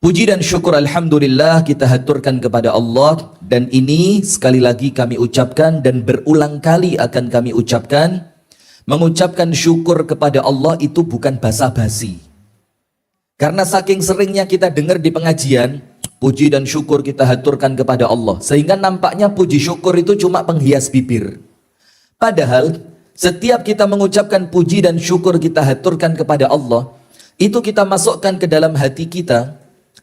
Puji dan syukur alhamdulillah kita haturkan kepada Allah, dan ini sekali lagi kami ucapkan dan berulang kali akan kami ucapkan, mengucapkan syukur kepada Allah itu bukan basa-basi. Karena saking seringnya kita dengar di pengajian, puji dan syukur kita haturkan kepada Allah, sehingga nampaknya puji syukur itu cuma penghias bibir. Padahal setiap kita mengucapkan puji dan syukur kita haturkan kepada Allah, itu kita masukkan ke dalam hati kita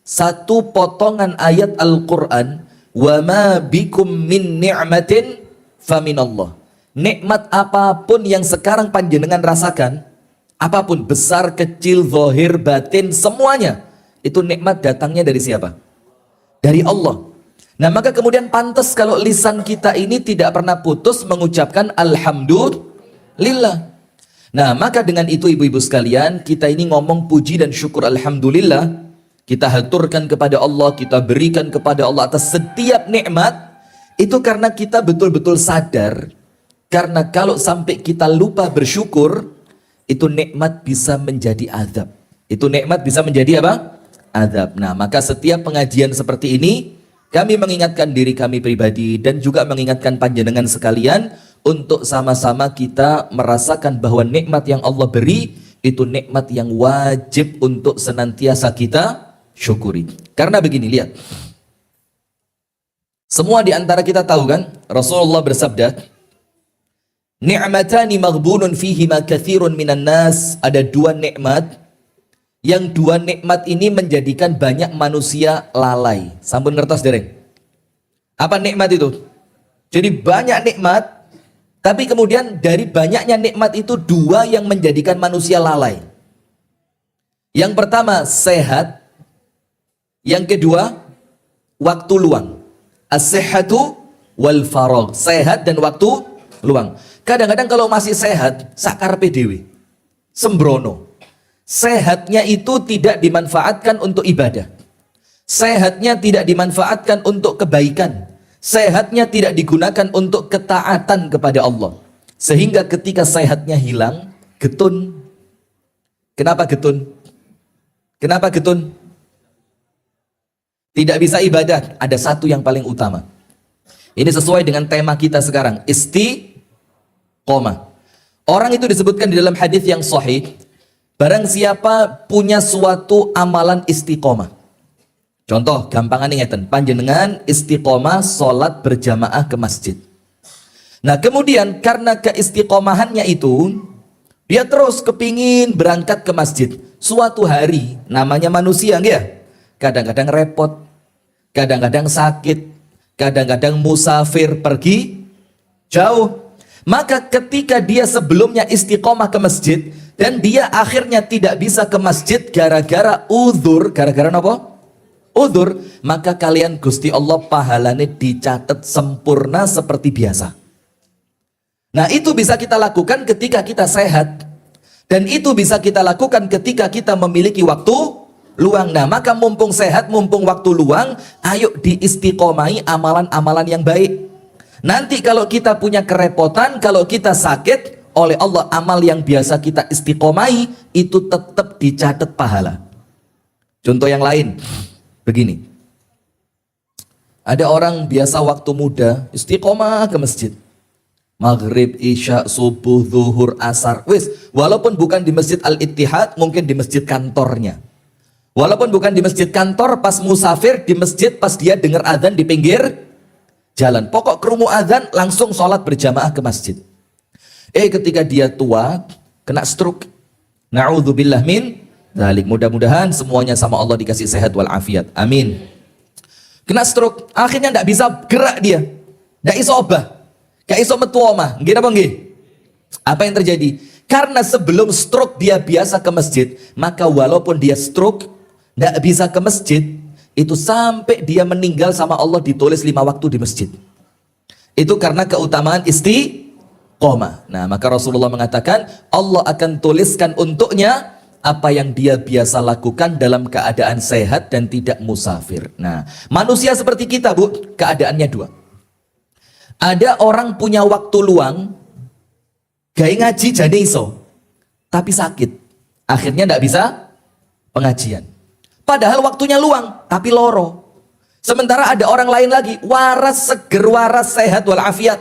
satu potongan ayat Al-Quran, wa ma bikum min ni'matin faminallah. Nikmat apapun yang sekarang panjenengan rasakan, apapun, besar, kecil, zahir, batin, semuanya, itu nikmat datangnya dari siapa? Dari Allah. Nah, maka kemudian pantas kalau lisan kita ini tidak pernah putus mengucapkan alhamdulillah. Nah, maka dengan itu ibu-ibu sekalian, kita ini ngomong puji dan syukur alhamdulillah, kita haturkan kepada Allah, kita berikan kepada Allah atas setiap nikmat, itu karena kita betul-betul sadar, karena kalau sampai kita lupa bersyukur, itu nikmat bisa menjadi azab. Itu nikmat bisa menjadi apa? Azab. Nah, maka setiap pengajian seperti ini, kami mengingatkan diri kami pribadi dan juga mengingatkan panjenengan sekalian untuk sama-sama kita merasakan bahwa nikmat yang Allah beri itu nikmat yang wajib untuk senantiasa kita syukuri. Karena begini, lihat. Semua di antara kita tahu kan, Rasulullah bersabda, ni'matani maghbunun fihima katsirun minan nas. Ada dua nikmat, yang dua nikmat ini menjadikan banyak manusia lalai. Sampun ngertos dereng? Apa nikmat itu? Jadi banyak nikmat, tapi kemudian dari banyaknya nikmat itu dua yang menjadikan manusia lalai. Yang pertama sehat, yang kedua waktu luang. As-sihhatu wal faragh. Sehat dan waktu luang. Kadang-kadang kalau masih sehat, sakarpe dewe, sembrono. Sehatnya itu tidak dimanfaatkan untuk ibadah. Sehatnya tidak dimanfaatkan untuk kebaikan. Sehatnya tidak digunakan untuk ketaatan kepada Allah. Sehingga ketika sehatnya hilang, getun. Kenapa getun? Kenapa getun? Tidak bisa ibadah. Ada satu yang paling utama. Ini sesuai dengan tema kita sekarang, istiqomah. Orang itu disebutkan di dalam hadis yang sahih, barang siapa punya suatu amalan istiqomah. Contoh, gampangan ngeten, panjenengan istiqomah sholat berjamaah ke masjid. Nah, kemudian karena keistiqomahannya itu, dia terus kepingin berangkat ke masjid. Suatu hari, namanya manusia, ya, kadang-kadang repot, kadang-kadang sakit, kadang-kadang musafir pergi jauh. Maka ketika dia sebelumnya istiqomah ke masjid, dan dia akhirnya tidak bisa ke masjid gara-gara uzur, gara-gara apa? Uzur, maka kalian Gusti Allah pahalanya dicatat sempurna seperti biasa. Nah, itu bisa kita lakukan ketika kita sehat, dan itu bisa kita lakukan ketika kita memiliki waktu luang. Nah, maka mumpung sehat, mumpung waktu luang, ayo diistiqomahi amalan-amalan yang baik. Nanti kalau kita punya kerepotan, kalau kita sakit, oleh Allah amal yang biasa kita istiqomahi itu tetap dicatat pahala. Contoh yang lain, begini. Ada orang biasa waktu muda istiqomah ke masjid. Maghrib, isya, subuh, zuhur, asar. Wis, walaupun bukan di Masjid Al-Ittihad, mungkin di masjid kantornya. Walaupun bukan di masjid kantor, pas musafir di masjid, pas dia dengar adzan di pinggir jalan. Pokok kerungu adzan, langsung sholat berjamaah ke masjid. Ketika dia tua, kena stroke. Na'udzubillah min dzalik. Mudah-mudahan semuanya sama Allah dikasih sehat walafiat. Amin. Kena stroke, akhirnya tidak bisa gerak dia. Tidak iso obah. Tidak iso metu omah. Nggih apa nggih? Apa yang terjadi? Karena sebelum stroke dia biasa ke masjid, maka walaupun dia stroke, tidak bisa ke masjid, itu sampai dia meninggal sama Allah ditulis 5 waktu di masjid. Itu karena keutamaan istiqomah. Nah, maka Rasulullah mengatakan Allah akan tuliskan untuknya apa yang dia biasa lakukan dalam keadaan sehat dan tidak musafir. Nah, manusia seperti kita, Bu, keadaannya dua. Ada orang punya waktu luang, gaya ngaji jadi iso, tapi sakit, akhirnya tidak bisa pengajian. Padahal waktunya luang, tapi loro. Sementara ada orang lain lagi, waras, seger, waras, sehat, walafiat.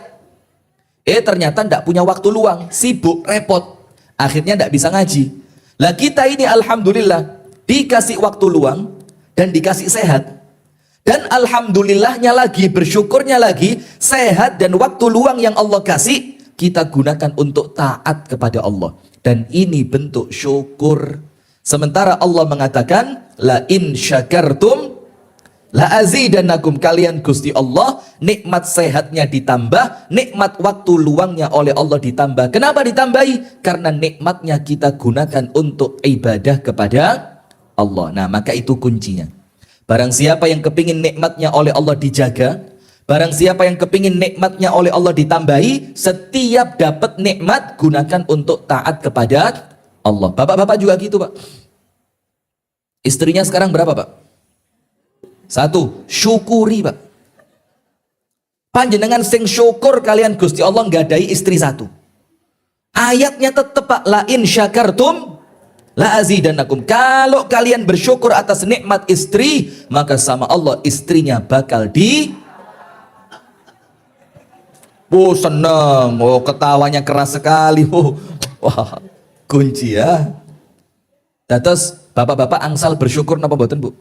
Ternyata tidak punya waktu luang, sibuk, repot. Akhirnya tidak bisa ngaji. Lah kita ini alhamdulillah, dikasih waktu luang, dan dikasih sehat. Dan alhamdulillahnya lagi, bersyukurnya lagi, sehat dan waktu luang yang Allah kasih, kita gunakan untuk taat kepada Allah. Dan ini bentuk syukur. Sementara Allah mengatakan, la in syakartum la azidannakum, kalian Gusti Allah nikmat sehatnya ditambah, nikmat waktu luangnya oleh Allah ditambah. Kenapa ditambahi? Karena nikmatnya kita gunakan untuk ibadah kepada Allah. Nah, maka itu kuncinya. Barang siapa yang kepingin nikmatnya oleh Allah dijaga, barang siapa yang kepingin nikmatnya oleh Allah ditambahi, setiap dapat nikmat gunakan untuk taat kepada Allah. Bapak-bapak juga gitu, Pak. Istrinya sekarang berapa, Pak? 1, syukuri, Pak. Panjenengan sing syukur kalian Gusti Allah nggadahi istri 1. Ayatnya tetap, Pak, la in syakartum la azidannakum. Kalau kalian bersyukur atas nikmat istri, maka sama Allah istrinya bakal seneng. Ketawanya keras sekali. Wah, kunci ya. Terus bapak-bapak angsal bersyukur napa mboten, Bu?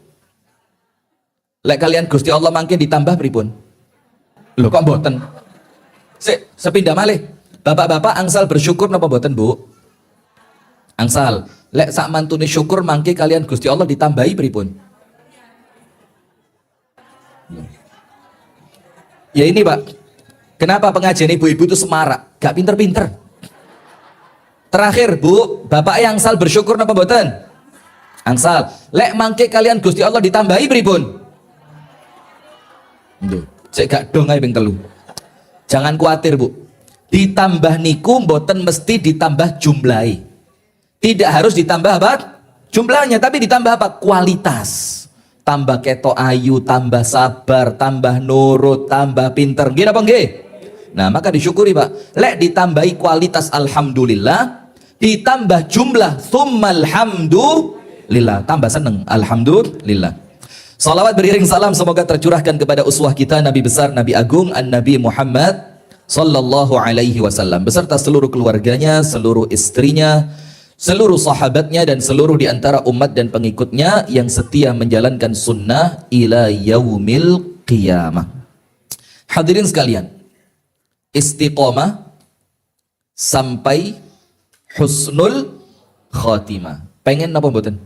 Lek kalian Gusti Allah mangke ditambah pripun? Lho kok mboten? Sepindah malih. Bapak-bapak angsal bersyukur napa mboten, Bu? Angsal. Lek sak mantune syukur mangke kalian Gusti Allah ditambahi pripun? Ya ini, Pak. Kenapa pengajian ibu-ibu itu semarak? Gak pinter-pinter. Terakhir, Bu, bapak yang angsal bersyukur napa mboten? Angsal. Lek mangke kalian Gusti Allah ditambahi pripun? Cek gak dong ae ping 3. Jangan khawatir, Bu. Ditambah niku mboten mesti ditambah jumlahi. Tidak harus ditambah apa? Jumlahnya, tapi ditambah apa? Kualitas. Tambah keto ayu, tambah sabar, tambah nurut, tambah pinter. Nggih apa nggih? Nah, maka disyukuri, Pak. Lek ditambahi kualitas alhamdulillah, ditambah jumlah tsummal hamdulillah, tambah seneng alhamdulillah. Salawat beriring salam semoga tercurahkan kepada uswah kita Nabi besar, Nabi agung, An-Nabi Muhammad sallallahu alaihi wasallam beserta seluruh keluarganya, seluruh istrinya, seluruh sahabatnya, dan seluruh di antara umat dan pengikutnya yang setia menjalankan sunnah ila yaumil qiyamah. Hadirin sekalian, istiqomah sampai husnul khatimah. Pengen apa mboten?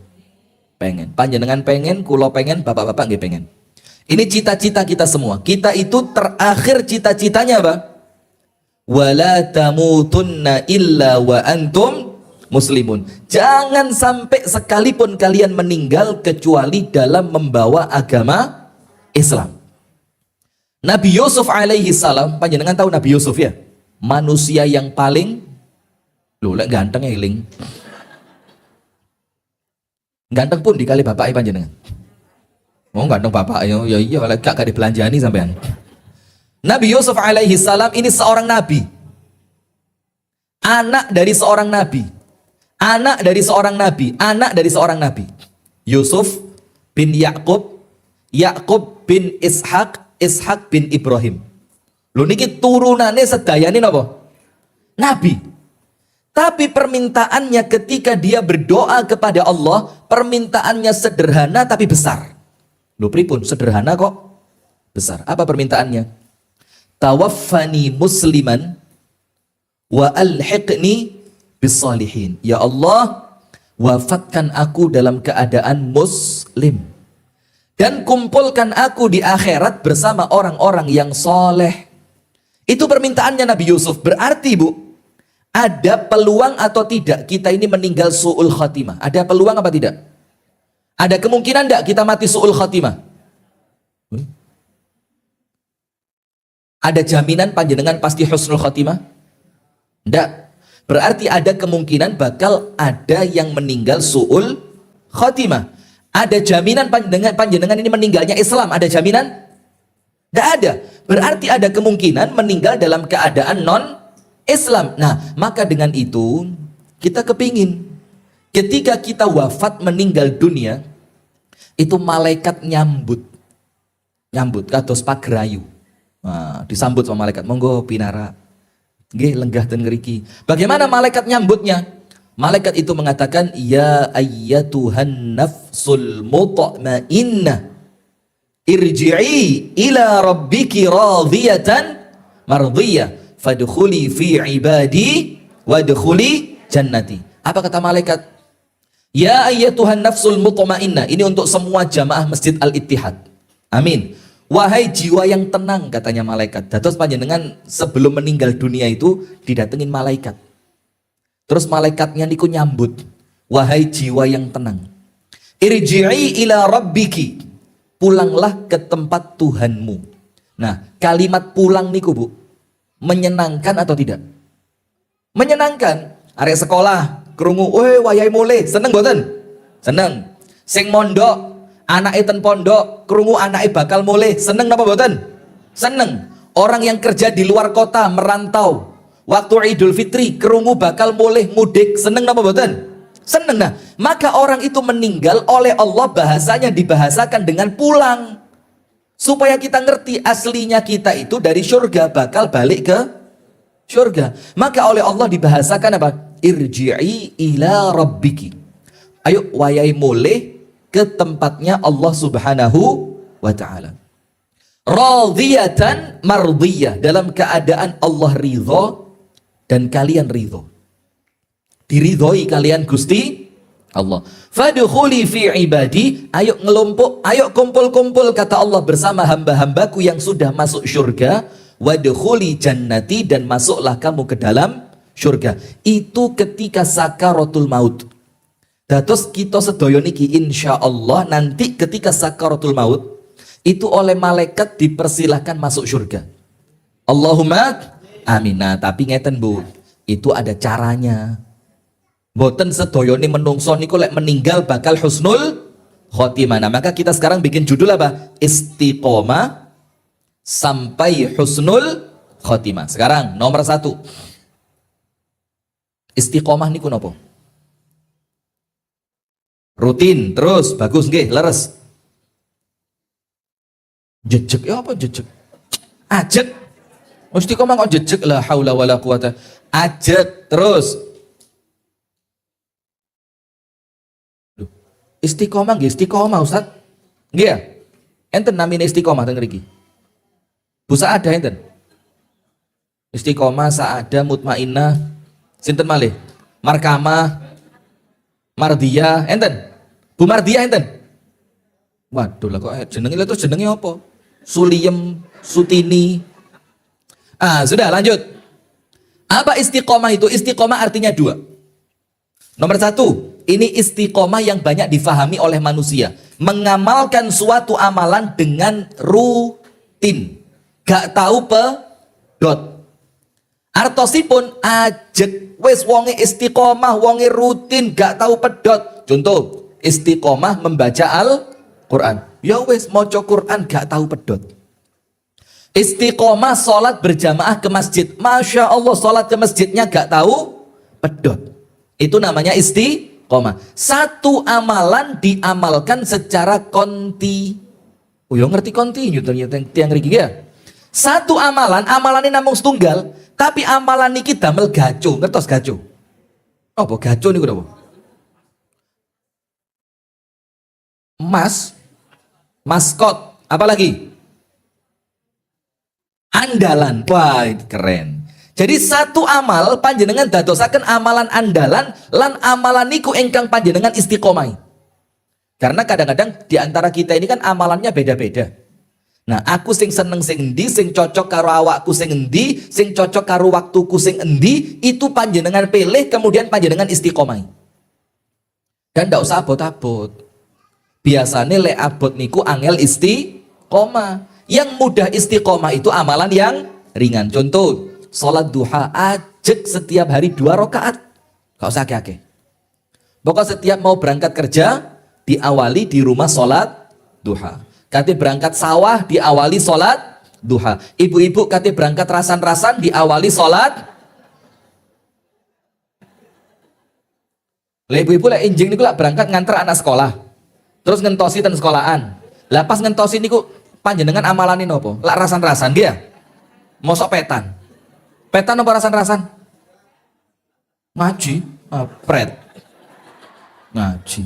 Pengen. Panjenengan pengen, kula pengen, bapak-bapak nggih pengen. Ini cita-cita kita semua. Kita itu terakhir cita-citanya apa? Wala tamutunna illa wa antum muslimun. Jangan sampai sekalipun kalian meninggal kecuali dalam membawa agama Islam. Nabi Yusuf alaihi salam, panjenengan tahu Nabi Yusuf ya? Manusia yang paling lek ganteng eling. Ganteng pun dikali bapak panjenengan. Oh, ganteng bapak ya iya lek gak dibelanjani sampean. Nabi Yusuf alaihi salam ini seorang nabi. Anak dari seorang nabi. Anak dari seorang nabi, anak dari seorang nabi. Yusuf bin Yakub, Yakub bin Ishak, Ishak bin Ibrahim. Lho niki turunannya sedayane napa? Nabi. Tapi permintaannya ketika dia berdoa kepada Allah, permintaannya sederhana tapi besar. Lho pripun sederhana kok besar? Apa permintaannya? Tawaffani musliman wa alhiqni bisalihin. Ya Allah, wafatkan aku dalam keadaan muslim dan kumpulkan aku di akhirat bersama orang-orang yang soleh. Itu permintaannya Nabi Yusuf. Berarti, Bu, ada peluang atau tidak kita ini meninggal su'ul khatimah? Ada peluang apa tidak? Ada kemungkinan tidak kita mati su'ul khatimah? Ada jaminan panjenengan pasti husnul khatimah? Tidak. Berarti ada kemungkinan bakal ada yang meninggal su'ul khatimah. Ada jaminan panjenengan ini meninggalnya Islam? Ada jaminan? Tidak ada. Berarti ada kemungkinan meninggal dalam keadaan non-Islam. Nah, maka dengan itu kita kepingin ketika kita wafat meninggal dunia, Itu malaikat nyambut kados pagrayu. Nah, disambut sama malaikat, monggo pinara nggih lenggah ten ngriki. Bagaimana malaikat nyambutnya? Malaikat itu mengatakan, ya ayyatuhan nafsul mutmainnah irji'i ila rabbiki radiyatan mardiyah fadkhuli fi ibadi wadkhuli jannati. Apa kata malaikat? Ya ayyatuhan nafsul mutmainnah. Ini untuk semua jamaah Masjid Al-Ittihad. Amin. Wahai jiwa yang tenang, katanya malaikat. Dados panjenengan sebelum meninggal dunia itu didatengin malaikat. Terus malaikatnya niku nyambut, wahai jiwa yang tenang, irji'i ila rabbiki, pulanglah ke tempat Tuhanmu. Nah, kalimat pulang niku Bu, menyenangkan atau tidak? Menyenangkan. Arek sekolah krungu, wayahe mulih, seneng mboten? Seneng. Sing mondok, anake ten pondok krungu anake bakal mulih, seneng napa mboten? Seneng. Orang yang kerja di luar kota, merantau, waktu Idul Fitri kerungu bakal mulih mudik, seneng napa mboten? Seneng. Nah, maka orang itu meninggal oleh Allah bahasanya dibahasakan dengan pulang, supaya kita ngerti aslinya kita itu dari surga bakal balik ke surga. Maka oleh Allah dibahasakan apa? Irji'i ila rabbiki. Ayo wayai mulih ke tempatnya Allah Subhanahu wa ta'ala. Radiyatan mardiyah, dalam keadaan Allah ridho dan kalian ridho, diridhoi kalian Gusti Allah. Fadkhuli fi ibadi, ayo ngelompok, ayo kumpul-kumpul kata Allah bersama hamba-hambaku yang sudah masuk surga. Wadkhuli jannati, dan masuklah kamu ke dalam surga. Itu ketika sakaratul maut. Dados kita sedaya niki insyaallah nanti ketika sakaratul maut itu oleh malaikat dipersilahkan masuk surga. Allahumma amin. Nah, tapi ngeten Bu, itu ada caranya. Mboten sedaya ni menungso niku lek meninggal bakal husnul khotimah. Nah, maka kita sekarang bikin judul apa? Istiqomah sampai husnul khotimah. Sekarang nomor 1. Istiqomah niku napa? Rutin terus bagus nggih, leres. Jejeg ya apa jejeg? Ajeg. Istiqomah kok jejeg, la haula wala quwata. Ajeg terus. Istiqomah nggih, istiqomah Ustaz. Nggih ya? Enten namine istiqomah teng mriki. Bu Saada enten. Istiqomah, Saada, Mutmainnah, sinten malih? Markamah, Mardiyah, enten. Bu Mardiyah enten. Waduh lah kok jenenge itu jenenge apa? Suliem, Sutini. Sudah lanjut. Apa istiqomah itu? Istiqomah artinya 2. Nomor 1, ini istiqomah yang banyak difahami oleh manusia. Mengamalkan suatu amalan dengan rutin. Gak tahu pedot. Artosipun ajeg, wis wonge istiqomah, wonge rutin, gak tahu pedot. Contoh, istiqomah membaca Al-Quran. Ya wis maca Quran gak tahu pedot. Istiqomah sholat berjamaah ke masjid. Masya Allah sholat ke masjidnya gak tahu pedot. Itu namanya istiqomah. Satu amalan diamalkan secara konti. Oh ya ngerti konti tiang riki ya. Satu amalan ini namung setunggal, tapi amalan niki damel gaco, ngertos gaco? Apa gaco niku napa? Maskot, apa lagi? Andalan. Wah, keren. Jadi satu amal panjenengan dadosaken amalan andalan lan amalan niku ingkang panjenengan istiqomah. Karena kadang-kadang di antara kita ini kan amalannya beda-beda. Nah, aku sing seneng sing endi, sing cocok karo awakku sing endi, sing cocok karo waktuku sing endi, itu panjenengan pilih kemudian panjenengan istiqomah. Dan ndak usah abot-abot. Biasanya le abot niku angel istiqomah. Yang mudah istiqomah itu amalan yang ringan. Contoh, sholat duha ajek setiap hari 2 rakaat. Gak usah akeh-akeh. Pokok setiap mau berangkat kerja diawali di rumah sholat duha. Kate berangkat sawah diawali sholat duha. Ibu-ibu kate berangkat rasan-rasan diawali sholat. Lah ibu-ibu lek enjing niku lak berangkat nganter anak sekolah. Terus ngentosi ten sekolahan. Lah pas ngentosi niku panjenengan amalane nopo? Lak rasan-rasan nggih ya? Mosok petan. Petan apa rasan-rasan? Ngaji, pret. Ngaji.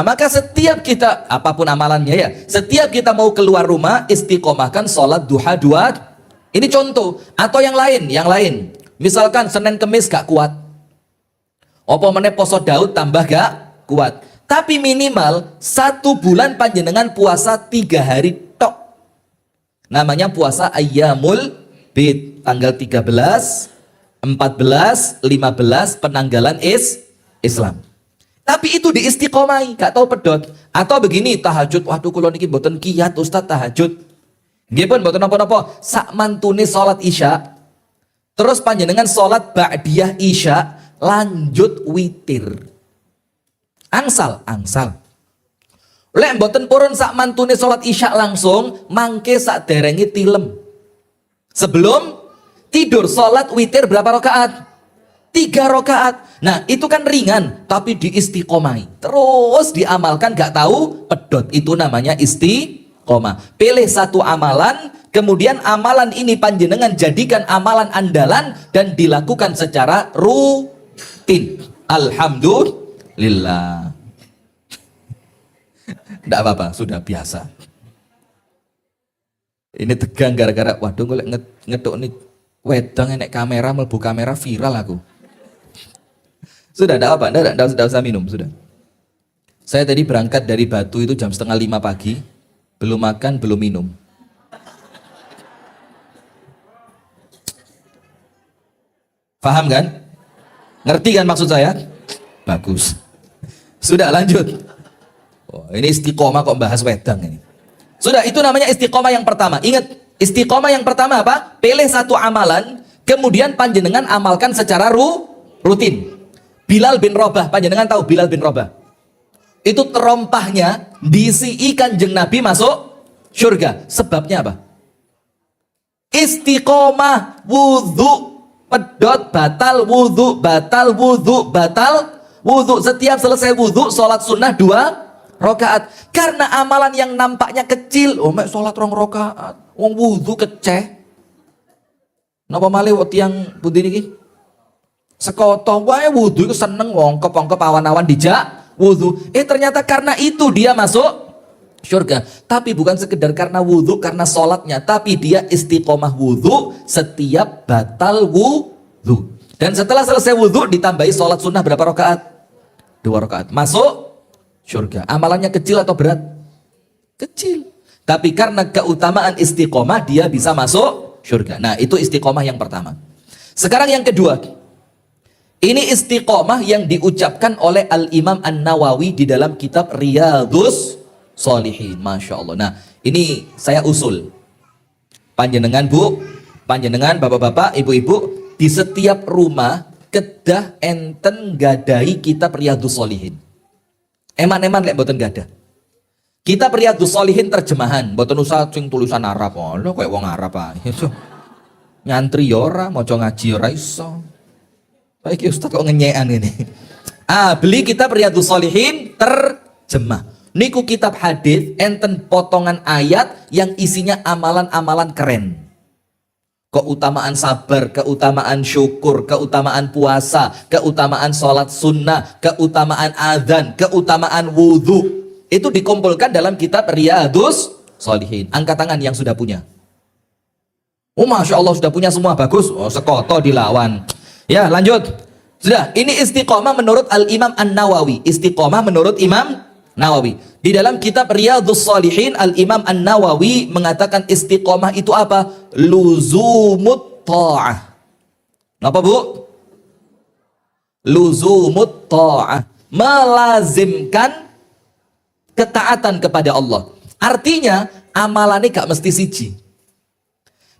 Maka setiap kita, apapun amalannya ya, setiap kita mau keluar rumah, istiqomahkan sholat duha dua. Ini contoh. Atau yang lain. Misalkan Senin Kemis gak kuat. Apa meneh poso Daud tambah gak kuat. Tapi minimal 1 bulan panjenengan puasa 3 hari tok. Namanya puasa Ayyamul Bid. Tanggal 13, 14, 15 penanggalan Islam. Tapi itu diistiqomai, gak tahu pedot. Atau begini, tahajud, waduh kula niki mboten kiyat Ustaz tahajud. Nggih pun mboten napa-napa, sak mantune salat Isya. Terus panjenengan salat ba'diyah Isya, lanjut witir. Angsal. Lek mboten purun sak mantune salat Isya langsung, mangke sak derenge tilem. Sebelum tidur salat witir berapa rakaat? 3 rakaat. Nah itu kan ringan tapi diistiqomai terus diamalkan gak tahu pedot, itu namanya istiqomah. Pilih satu amalan, kemudian amalan ini panjenengan jadikan amalan andalan dan dilakukan secara rutin. Alhamdulillah. Tidak apa-apa, sudah biasa. Ini tegang gara-gara waduh gue ngeduk nih wedang enek kamera, mlebu kamera viral aku. Sudah, tidak apa, tidak usah minum, sudah. Saya tadi berangkat dari Batu itu jam 4:30 pagi, belum makan, belum minum. Paham kan? Ngerti kan maksud saya? Bagus. Sudah, lanjut. Oh, ini istiqomah kok bahas wedang ini. Sudah, itu namanya istiqomah yang pertama. Ingat, istiqomah yang pertama apa? Pilih satu amalan, kemudian panjenengan amalkan secara rutin. Bilal bin Rabah, panjenengan tahu Bilal bin Rabah? Itu terompahnya diisi Kanjeng Nabi masuk surga. Sebabnya apa? Istiqomah, wudhu, pedot, batal, wudhu, batal, wudhu, batal, wudhu. Setiap selesai wudhu, sholat sunnah 2 rakaat. Karena amalan yang nampaknya kecil, mek sholat 2 rakaat, wong wudhu keceh. Napa malih yang pundi niki? Sekoto wae wudhu itu seneng wongkep awan-awan dijak wudhu. Ternyata karena itu dia masuk surga. Tapi bukan sekedar karena wudhu, karena sholatnya, tapi dia istiqomah wudhu setiap batal wudhu. Dan setelah selesai wudhu ditambahi sholat sunnah berapa rakaat? 2 rakaat. Masuk surga. Amalannya kecil atau berat? Kecil. Tapi karena keutamaan istiqomah dia bisa masuk surga. Nah itu istiqomah yang pertama. Sekarang yang kedua. Ini istiqomah yang diucapkan oleh Al-Imam An-Nawawi di dalam kitab Riyadhus Shalihin. Masya Allah. Nah ini saya usul. Panjenengan bu, panjenengan bapak-bapak, ibu-ibu, di setiap rumah kedah enten gadai kitab Riyadhus Shalihin. Eman-eman lek mboten gadah. Kitab Riyadhus Shalihin terjemahan, mboten usah sing tulisan Arab. Oh, lho koyo wong Arab ae. Nyantri ya ora, maca ngaji ya ora iso. Baik Ustaz kok ngenyekan ini. Beli kitab Riyadhus Shalihin terjemah. Niku kitab hadis enten potongan ayat yang isinya amalan-amalan keren. Keutamaan sabar, keutamaan syukur, keutamaan puasa, keutamaan sholat sunnah, keutamaan adzan, keutamaan wudhu. Itu dikumpulkan dalam kitab Riyadhus Shalihin. Angkat tangan yang sudah punya. Oh Masya Allah sudah punya semua, bagus. Oh sekoto dilawan. Ya lanjut. Sudah, ini istiqomah menurut Al-Imam An-Nawawi. Istiqomah menurut Imam Nawawi. Di dalam kitab Riyadhus Shalihin, Al-Imam An-Nawawi mengatakan istiqomah itu apa? Luzumut ta'ah. Apa bu? Luzumut ta'ah. Melazimkan ketaatan kepada Allah. Artinya amalannya gak mesti siji.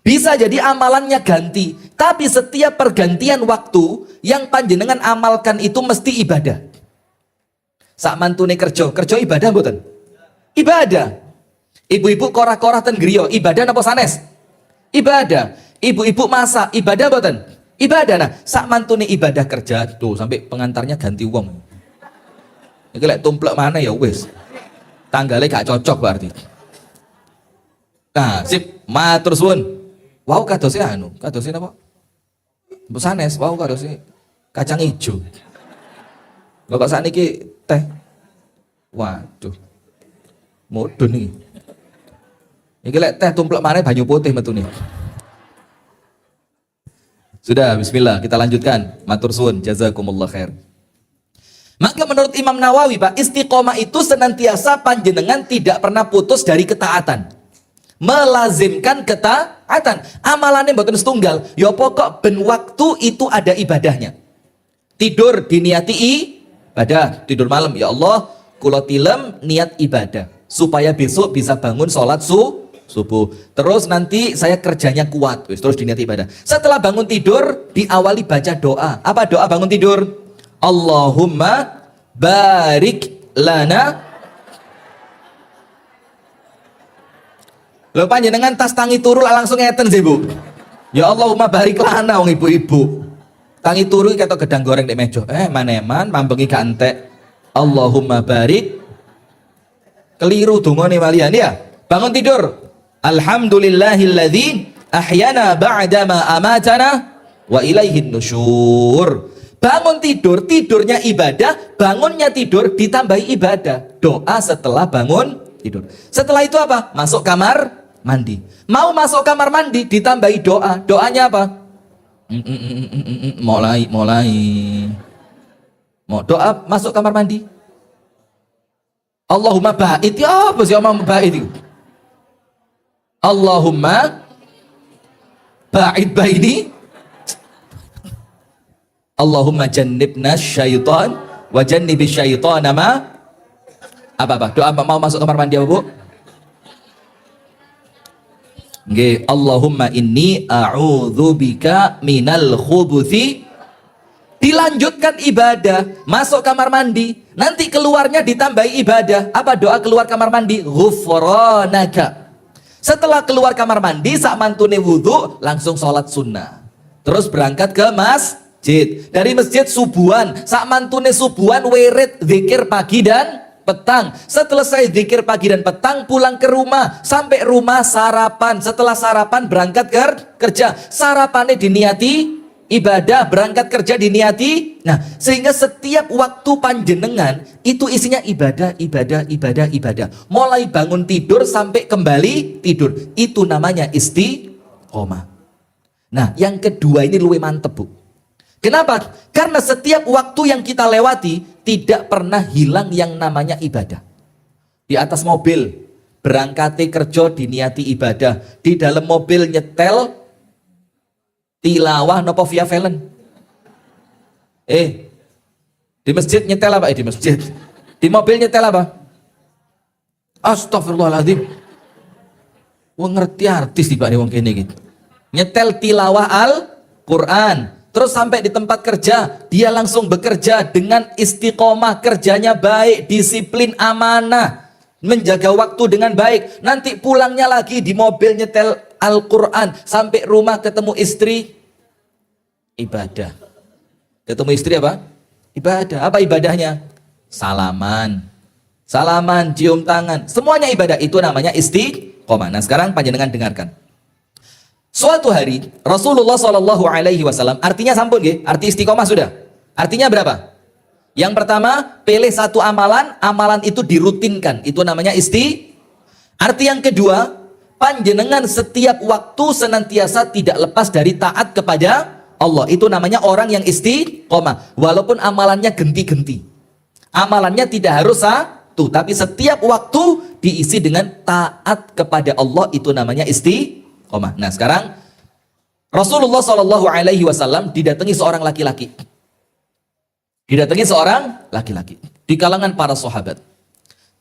Bisa jadi amalannya ganti, tapi setiap pergantian waktu yang panjenengan amalkan itu mesti ibadah. Sak mantune kerja ibadah mboten? Ibadah. Ibu-ibu korah-korah ten griya, ibadah napa sanes? Ibadah. Ibu-ibu masak, ibadah mboten? Ibadah. Nah, sak mantune ibadah kerja tuh sampai pengantarnya ganti wong. Iki lek tumplek mana ya wis. tanggalnya gak cocok berarti. Nah, sip, matur suwun. Wow, kadosnya kadosnya apa? Mbok sanes, wow kadosnya kacang ijo. Lho kok sakniki teh. Waduh. Mudun iki. Iki lek teh tumplek maneh banyu putih metune. Sudah, bismillah, kita lanjutkan. Matur suwun, jazakumullah khair. Maka menurut Imam Nawawi, Pak, istiqomah itu senantiasa panjenengan tidak pernah putus dari ketaatan. Melazimkan ketaatan. Amalannya mboten setunggal. Ya pokok ben waktu itu ada ibadahnya. Tidur diniati ibadah, tidur malam, ya Allah, kula tilem niat ibadah supaya besok bisa bangun sholat subuh. Terus nanti saya kerjanya kuat, terus diniat ibadah. Setelah bangun tidur diawali baca doa. Apa doa bangun tidur? Allahumma barik lana. Lho panjenengan tas tangi turu langsung ngeten sih Bu. Ya Allahumma barik lana wong ibu-ibu. Tangi turu ketok gedang goreng di meja. Maneman mambengi gak entek. Allahumma barik. Keliru dongane malian ya. Bangun tidur. Alhamdulillahilladzi ahyana ba'da ma amatana wa ilaihin nusyur. Bangun tidur, tidurnya ibadah, bangunnya tidur ditambahi ibadah. Doa setelah bangun tidur. Setelah itu apa? Masuk kamar mandi. Mau masuk kamar mandi ditambahi doa. Doanya apa? Mulai. Mau doa masuk kamar mandi. Allahumma ba'id. Ya apa sih Allahumma ba'id itu? Allahumma ba'id baini. Allahumma jannibna syaitan wa jannibis syaitana ma. Apa? Doa mau masuk kamar mandi apa, Bu? Nggih, Allahumma inni a'udzubika minal khubuthi. Dilanjutkan ibadah, masuk kamar mandi, nanti keluarnya ditambahi ibadah. Apa doa keluar kamar mandi? Ghufranaka. Setelah keluar kamar mandi, sak mantune wudu, langsung sholat sunnah. Terus berangkat ke masjid. Dari masjid subuhan, sak mantune subuhan wirid zikir pagi dan petang. Setelah saya zikir pagi dan petang, pulang ke rumah, sampai rumah sarapan. Setelah sarapan berangkat kerja. Sarapannya diniati ibadah, berangkat kerja diniati. Nah, sehingga setiap waktu panjenengan itu isinya ibadah. Mulai bangun tidur sampai kembali tidur. Itu namanya istiqomah. Nah, yang kedua ini luwih mantep, Bu. Kenapa? Karena setiap waktu yang kita lewati tidak pernah hilang yang namanya ibadah. Di atas mobil, berangkati kerja diniati ibadah. Di dalam mobil nyetel tilawah nopo via valen. Di masjid nyetel apa? Di masjid. Di mobil nyetel apa? Astagfirullahaladzim. Wong ngerti artis tiba nih wong kene gitu. Nyetel tilawah Al-Quran. Terus sampai di tempat kerja, dia langsung bekerja dengan istiqomah, kerjanya baik, disiplin, amanah, menjaga waktu dengan baik. Nanti pulangnya lagi di mobil nyetel Al-Quran, sampai rumah ketemu istri, ibadah. Ketemu istri apa? Ibadah. Apa ibadahnya? Salaman, cium tangan, semuanya ibadah. Itu namanya istiqomah. Nah sekarang panjenengan dengarkan. Suatu hari Rasulullah Shallallahu Alaihi Wasallam, artinya sampun nggih, arti istiqomah sudah. Artinya berapa? Yang pertama, pilih satu amalan itu dirutinkan, itu namanya Arti yang kedua, panjenengan setiap waktu senantiasa tidak lepas dari taat kepada Allah. Itu namanya orang yang istiqomah. Walaupun amalannya genti-genti, amalannya tidak harus satu, tapi setiap waktu diisi dengan taat kepada Allah. Itu namanya istiqomah. Nah sekarang Rasulullah Shallallahu Alaihi Wasallam didatangi seorang laki-laki, di kalangan para sahabat.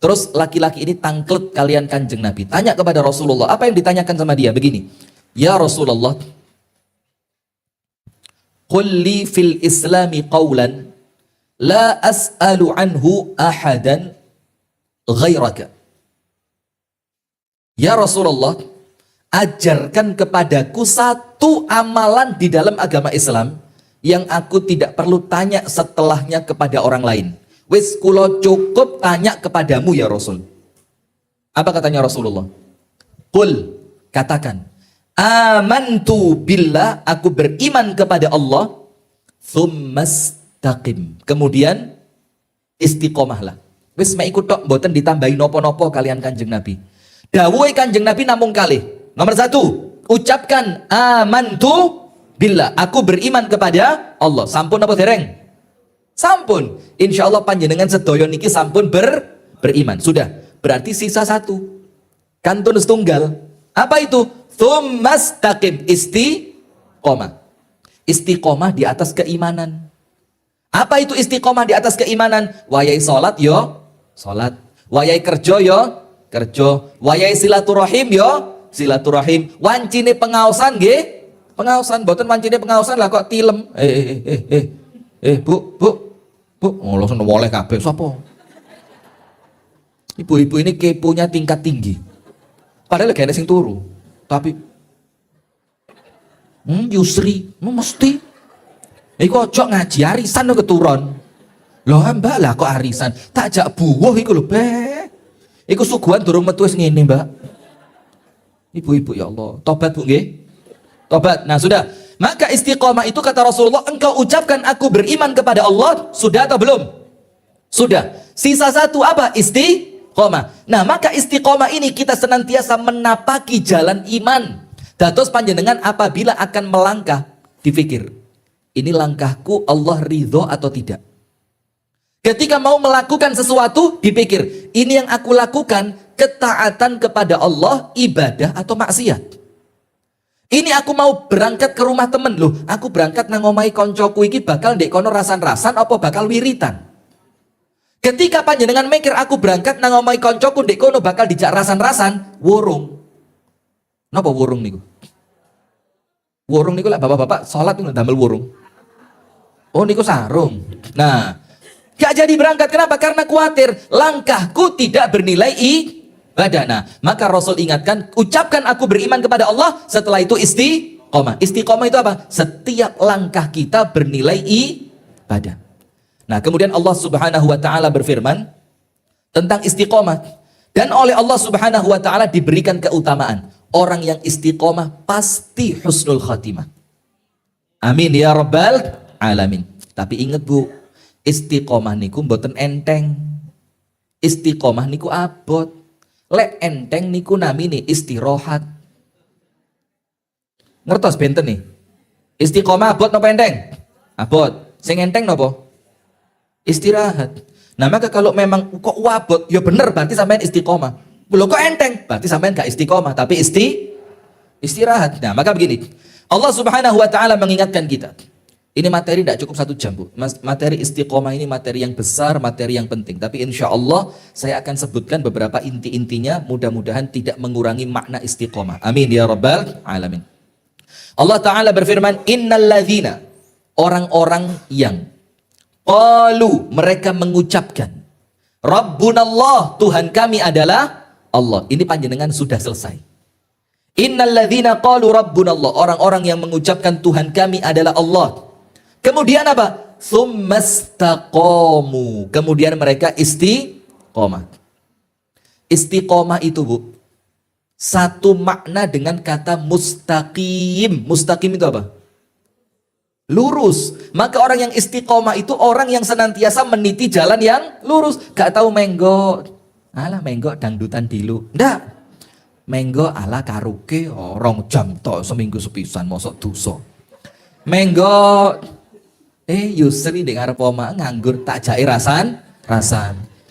Terus laki-laki ini tangklet kalian kanjeng Nabi, tanya kepada Rasulullah. Apa yang ditanyakan sama dia? Begini, ya Rasulullah, qul li fil islami qawlan la as'alu anhu ahadan ghairaka. Ya Rasulullah, ajarkan kepadaku satu amalan di dalam agama Islam yang aku tidak perlu tanya setelahnya kepada orang lain. Wis kulo cukup tanya kepadamu ya Rasul. Apa katanya Rasulullah? Qul, katakan, amantu billah, aku beriman kepada Allah, tsumastaqim, kemudian istiqomahlah. Wis mek ikut tok, mboten ditambahi nopo-nopo kalian Kanjeng Nabi. Dawuhe Kanjeng Nabi namung kalih. Nomor 1, ucapkan amantu billah, aku beriman kepada Allah. Sampun apa dereng? Sampun. Insyaallah panjenengan sedaya niki sampun beriman. Sudah. Berarti sisa 1. Kantun setunggal. Apa itu? Tsumastaqim, istiqomah. Istiqomah di atas keimanan. Apa itu istiqomah di atas keimanan? Wayai salat yo salat, wayai kerja yo kerja, wayai silaturahim yo silaturahim, wancine pengaosan nggih pengaosan, mboten wancine pengaosan lah kok tilem. Bu, langsung oleh kabeh sapa? Ibu-ibu ini keponya tingkat tinggi. Padahal gak ada sing turu. Tapi Yusri, mesti. Iku ojo ngaji arisan lo keturun. Loh mbak lah kok arisan? Tak jak buwuh iku lho, Be. Iku suguhan durung metu wis ngene, Mbak. Ibu-ibu ya Allah, tobat Bu nggih. Tobat. Nah, sudah. Maka istiqomah itu kata Rasulullah, engkau ucapkan aku beriman kepada Allah, sudah atau belum? Sudah. Sisa 1 apa? Istiqomah. Nah, maka istiqomah ini kita senantiasa menapaki jalan iman. Dados panjenengan apabila akan melangkah, dipikir, ini langkahku Allah ridho atau tidak? Ketika mau melakukan sesuatu, dipikir, ini yang aku lakukan ketaatan kepada Allah, ibadah atau maksiat? Ini aku mau berangkat ke rumah temen loh, aku berangkat nang omahe koncoku iki bakal ndek kono rasan-rasan apa bakal wiritan? Ketika panjenengan mikir aku berangkat nang omahe koncoku ndek kono bakal dijak rasan-rasan, wurung. Napa wurung niku? Wurung niku lek bapak-bapak salat niku damel wurung. Oh niku sarung. Nah, gak jadi berangkat, kenapa? Karena khawatir langkahku tidak bernilai ibadah. Nah, maka Rasul ingatkan, ucapkan aku beriman kepada Allah, setelah itu istiqomah. Istiqomah itu apa? Setiap langkah kita bernilai ibadah. Nah, kemudian Allah Subhanahu wa taala berfirman tentang istiqomah, dan oleh Allah Subhanahu wa taala diberikan keutamaan. Orang yang istiqomah pasti husnul khatimah. Amin ya rabbal alamin. Tapi ingat Bu, istiqomah niku mboten enteng. Istiqomah niku abot. Lek enteng niku namine istirahat. Ngertos benten nih. Istiqomah abot napa enteng? Abot. Sing enteng napa? Istirahat. Nah, maka kalau memang kok abot, ya bener berarti sampean istiqomah. Loh kok enteng? Berarti sampean gak istiqomah, tapi istirahat. Nah, maka begini. Allah Subhanahu wa taala mengingatkan kita. Ini materi tidak cukup 1 jam, Bu. Materi istiqomah ini materi yang besar, materi yang penting. Tapi insya Allah saya akan sebutkan beberapa inti-intinya. Mudah-mudahan tidak mengurangi makna istiqomah. Amin ya rabbal alamin. Allah Ta'ala berfirman, innalladzina, orang-orang yang qalu, mereka mengucapkan, Rabbunallah, Tuhan kami adalah Allah. Ini panjenengan sudah selesai. Innalladzina qalu Rabbunallah, orang-orang yang mengucapkan Tuhan kami adalah Allah. Kemudian apa? Tsumastaqamu. Kemudian mereka istiqomah. Istiqomah itu Bu, satu makna dengan kata mustaqim. Mustaqim itu apa? Lurus. Maka orang yang istiqomah itu orang yang senantiasa meniti jalan yang lurus. Gak tahu menggok. Alah menggok dangdutan dilu. Ndak. Menggok ala karuke orang jam tok seminggu sepisan mosok dosa. Menggok Yusri ndek ngarep omah nganggur tak jake rasan.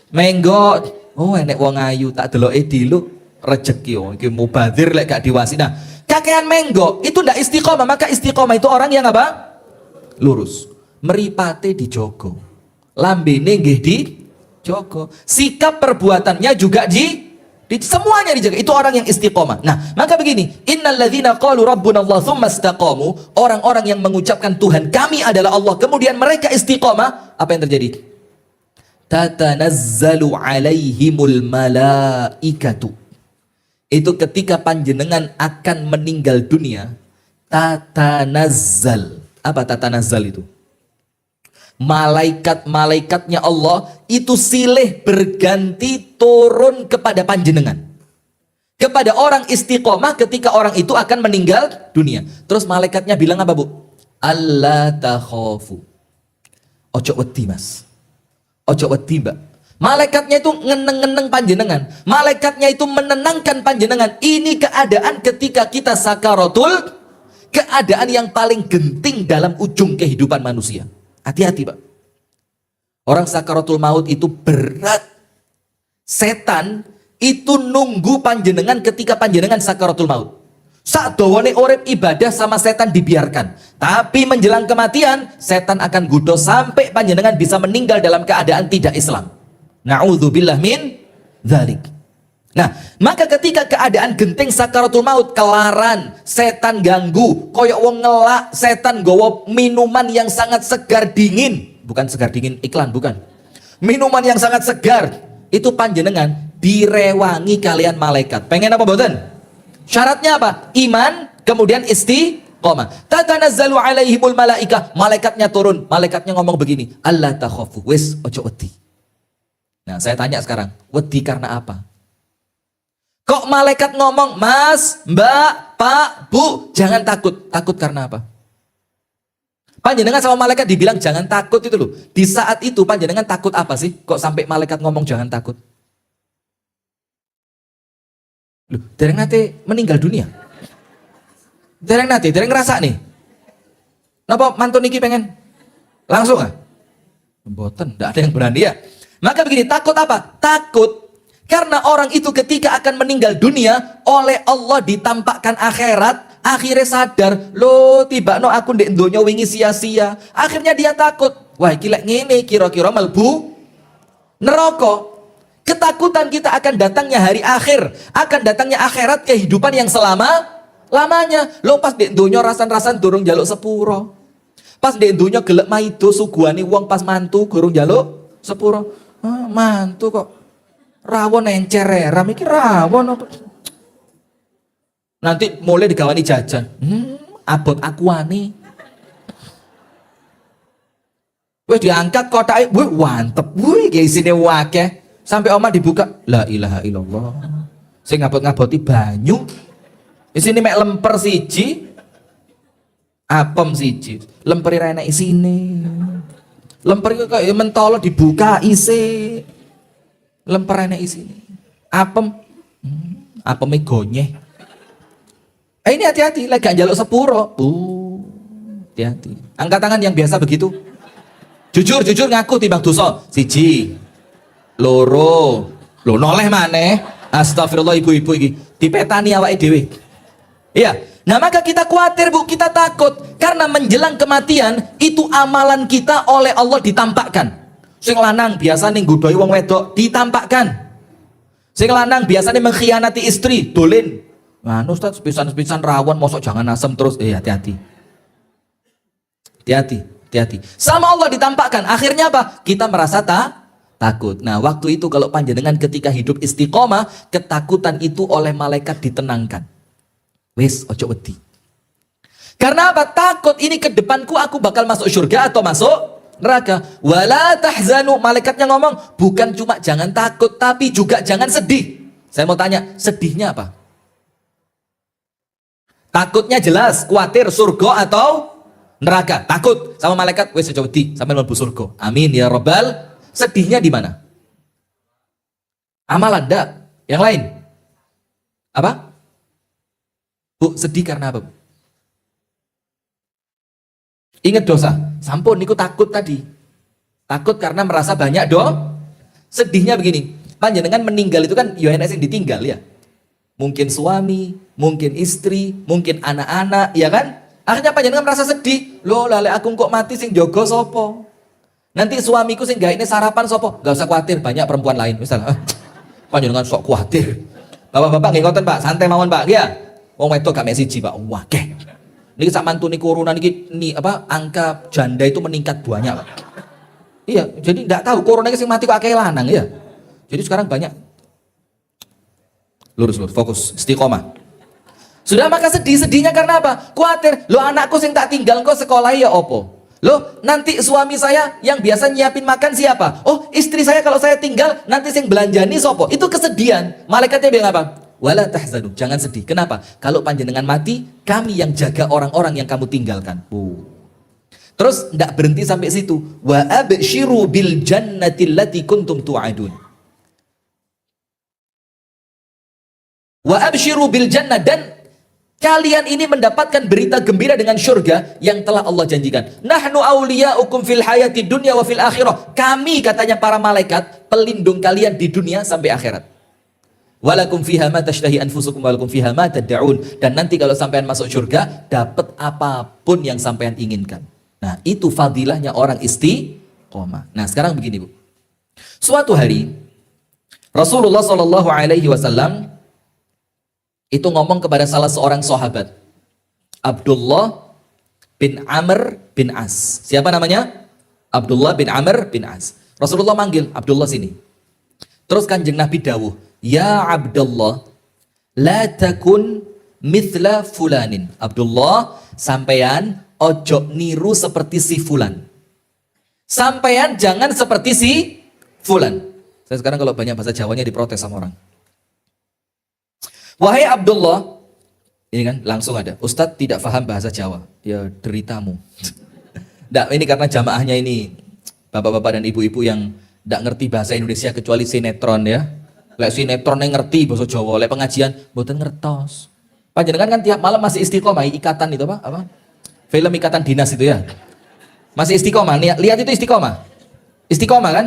Menggok, oh enek wong ayu tak deloke dilu rejeki iki mubazir lek gak diwasi. Nah, kakean menggok itu ndak istiqomah. Maka istiqomah itu orang yang apa? Lurus. Meripate dijogo. Lambene nggih dijogo. Sikap perbuatannya juga semuanya dijaga. Itu orang yang istiqomah. Nah, maka begini, innalladzina qalu rabbunallah tsumastaqamu, orang-orang yang mengucapkan Tuhan kami adalah Allah, kemudian mereka istiqomah, apa yang terjadi? Tatanazzalu alaihimul malaikatu. Itu ketika panjenengan akan meninggal dunia, tatanazzal. Apa tatanazzal itu? Malaikat-malaikatnya Allah itu silih berganti turun kepada panjenengan. kepada orang istiqomah ketika orang itu akan meninggal dunia. Terus malaikatnya bilang apa, Bu? Allah takhafu. Ojo wedi, Mas. Ojo wedi, Mbak. Malaikatnya itu ngeneng-ngeneng panjenengan. Malaikatnya itu menenangkan panjenengan. Ini keadaan ketika kita sakaratul, keadaan yang paling genting dalam ujung kehidupan manusia. Hati-hati, Pak. Orang sakaratul maut itu berat. Setan itu nunggu panjenengan ketika panjenengan sakaratul maut. Sak dawane urip ibadah sama setan dibiarkan. Tapi menjelang kematian, setan akan gudo sampai panjenengan bisa meninggal dalam keadaan tidak Islam. Na'udzubillah min dzalik. Nah, maka ketika keadaan genting sakaratul maut, kelaran, setan ganggu, koyok wong ngelak, setan gowo minuman yang sangat segar dingin. Bukan segar dingin iklan, bukan. Minuman yang sangat segar, itu panjenengan direwangi kalian malaikat. Pengen apa boten? Syaratnya apa? Iman, kemudian istiqomah. Tatanazzalu alaihimul malaikah. Malaikatnya turun, malaikatnya ngomong begini, Allah takhafu, wis ojo wedi. Nah, saya tanya sekarang, wedi karena apa? Kok malaikat ngomong, Mas, Mbak, Pak, Bu, jangan takut. Takut karena apa? Panjenengan sama malaikat dibilang jangan takut itu loh. Di saat itu panjenengan takut apa sih? Kok sampai malaikat ngomong jangan takut? Loh, dereng nate meninggal dunia. Dereng ngerasa nih. Napa mantun niki pengen? Langsung ah? Mboten, enggak ada yang berani ya. Maka begini, takut apa? Takut karena orang itu ketika akan meninggal dunia oleh Allah ditampakkan akhirat. Akhirnya sadar, lo tiba no aku ndek donya wingi sia-sia. Akhirnya dia takut. Wah, gila ngene kira-kira melbu neraka. Ketakutan kita akan datangnya hari akhir, akan datangnya akhirat, kehidupan yang lamanya. Lo pas ndek donya rasan-rasan durung jaluk sepuro. Pas ndek donya gelek maido suguhane wong pas mantu durung jaluk sepuro. Ah, mantu kok rawon encer ram iki rawon apa? Nanti mulai digawani jajan. Abot akuane. Wes diangkat kotake, wih wantep. Wih kayak isine wakeh. Sampai oma dibuka, la ilaha illallah. Sing ngabot-ngaboti banyu. Isine mek lemper siji. Apem siji. Lemper ra enek isine. Lemper iku kaya mentolo dibuka isi. Lemper enek isine. Apem. Apeme gonyeh. Ini hati-hati, lagi gak njaluk sepuro. Hati-hati. Angkat tangan yang biasa begitu. Jujur ngaku timbang dosa. Siji, loro, lo noleh maneh. Astagfirullah ibu-ibu iki. Dipetani awake dhewe. Iya. Nah, maka kita khawatir, Bu, kita takut karena menjelang kematian itu amalan kita oleh Allah ditampakkan. Sing lanang biasane nggodhoi wong wedok ditampakkan. Sing lanang biasane mengkhianati istri, dolen. Nah, Ustaz, pisan-pisan rawon, mosok jangan asem terus. Hati-hati. Hati-hati. Sama Allah ditampakkan. Akhirnya apa? Kita merasa takut. Nah, waktu itu kalau panjenengan ketika hidup istiqomah, ketakutan itu oleh malaikat ditenangkan. Wis, ojo wedi. Karena apa? Takut ini ke depanku aku bakal masuk surga atau masuk neraka. Wala tahzanu. Malaikatnya ngomong, bukan cuma jangan takut, tapi juga jangan sedih. Saya mau tanya, sedihnya apa? Takutnya jelas, khawatir surga atau neraka. Takut sama malaikat, wes coba di sampai mlebu surga. Amin ya robbal. Sedihnya di mana? Amalan enggak? Yang lain? Apa? Bu, sedih karena apa, Bu? Ingat dosa. Sampun niku takut tadi. Takut karena merasa banyak sedihnya begini. Panjenengan meninggal itu kan yang ditinggal ya. Mungkin suami, mungkin istri, mungkin anak-anak, ya kan? Akhirnya panjenengan merasa sedih. Loh, lale aku kok mati sing jogo sopo? Nanti suamiku sing gawe sarapan sopo? Gak usah khawatir, banyak perempuan lain. Misalnya, panjenengan sok khawatir. Bapak-bapak nggih ngoten, Pak, santai mawon, Pak. Ya. Wong wedok gak mek siji, Pak. Wah, keh. Niki sak mantune corona niki angka janda itu meningkat banyak, Pak. Iya, jadi enggak tahu corona iki sing mati kok akeh lanang ya. Jadi sekarang banyak. Lurus, fokus, istiqomah. Sudah, maka sedihnya karena apa? Khawatir, lo anakku sing tak tinggal kok sekolah ya opo? Lo nanti suami saya yang biasa nyiapin makan siapa? Oh, istri saya kalau saya tinggal nanti sing belanjani sopo? Itu kesedihan. Malaikatnya bilang apa? wala tahzanu. Jangan sedih. Kenapa? Kalau panjenengan mati, kami yang jaga orang-orang yang kamu tinggalkan. Terus tidak berhenti sampai situ. Wa abshiru bil jannati allati kuntum tu'adun. Wa abshiru bil jannah, dan kalian ini mendapatkan berita gembira dengan surga yang telah Allah janjikan. Nahnu awliya'ukum fil hayati dunya wa fil akhirah. Kami, katanya para malaikat, pelindung kalian di dunia sampai akhirat. Walakum fiha ma tashtahi anfusukum walakum fiha ma tad'un. Dan nanti kalau sampean masuk surga, dapat apapun yang sampean inginkan. Nah, itu fadilahnya orang istiqomah. Nah, sekarang begini, Bu. Suatu hari Rasulullah sallallahu alaihi wasallam itu ngomong kepada salah seorang sahabat, Abdullah bin Amr bin As. Siapa namanya? Abdullah bin Amr bin As. Rasulullah manggil, Abdullah sini. Terus Kanjeng Nabi dawuh, ya Abdullah, la takun mithla fulanin. Abdullah, sampean ojo niru seperti si fulan. Sampean jangan seperti si fulan. Saya sekarang kalau banyak bahasa Jawanya diprotes sama orang. Wahai Abdullah, ini kan langsung ada, Ustadz tidak paham bahasa Jawa. Ya deritamu. Nggak, ini karena jamaahnya ini bapak-bapak dan ibu-ibu yang nggak ngerti bahasa Indonesia kecuali sinetron ya. Lek sinetronnya ngerti bahasa Jawa, lek pengajian mboten ngertos. Panjenengan kan tiap malam masih istiqomah, ikatan itu apa? Film Ikatan Dinas itu ya. Masih istiqomah, lihat itu istiqomah. Istiqomah kan?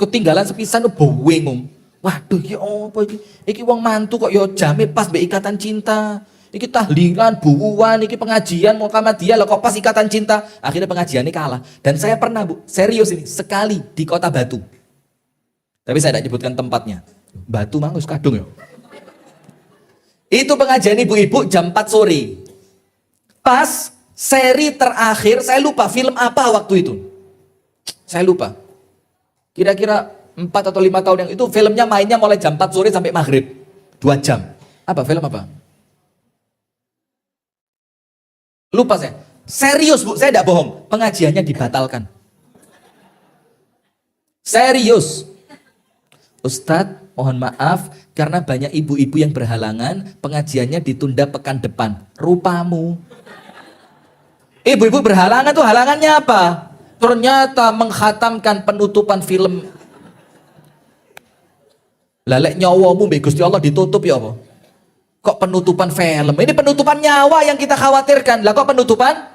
Ketinggalan sepisan bingung. Waduh, ya apa iki? Iki wong mantu kok ya jame pas mbek Ikatan Cinta. Iki tahlilan, buuan, iki pengajian Muhammadiyah lah kok pas Ikatan Cinta. Akhirnya pengajiannya kalah. Dan saya pernah, Bu, serius ini, sekali di Kota Batu. Tapi saya tidak nyebutkan tempatnya. Batu mangus kadung ya. Itu pengajian ibu-ibu jam 4 sore. Pas seri terakhir, saya lupa film apa waktu itu. Saya lupa. Kira-kira 4 atau 5 tahun yang itu filmnya mainnya mulai jam 4 sore sampai maghrib. 2 jam. Apa film apa? Lupa saya. Serius, Bu, saya tidak bohong. Pengajiannya dibatalkan. Serius. Ustadz, mohon maaf karena banyak ibu-ibu yang berhalangan, pengajiannya ditunda pekan depan. Rupamu. Ibu-ibu berhalangan tuh halangannya apa? Ternyata menghatamkan penutupan film. Lalek nyawamu mbek Gusti Allah ditutup ya apa? Kok penutupan film? Ini penutupan nyawa yang kita khawatirkan. Lah kok penutupan?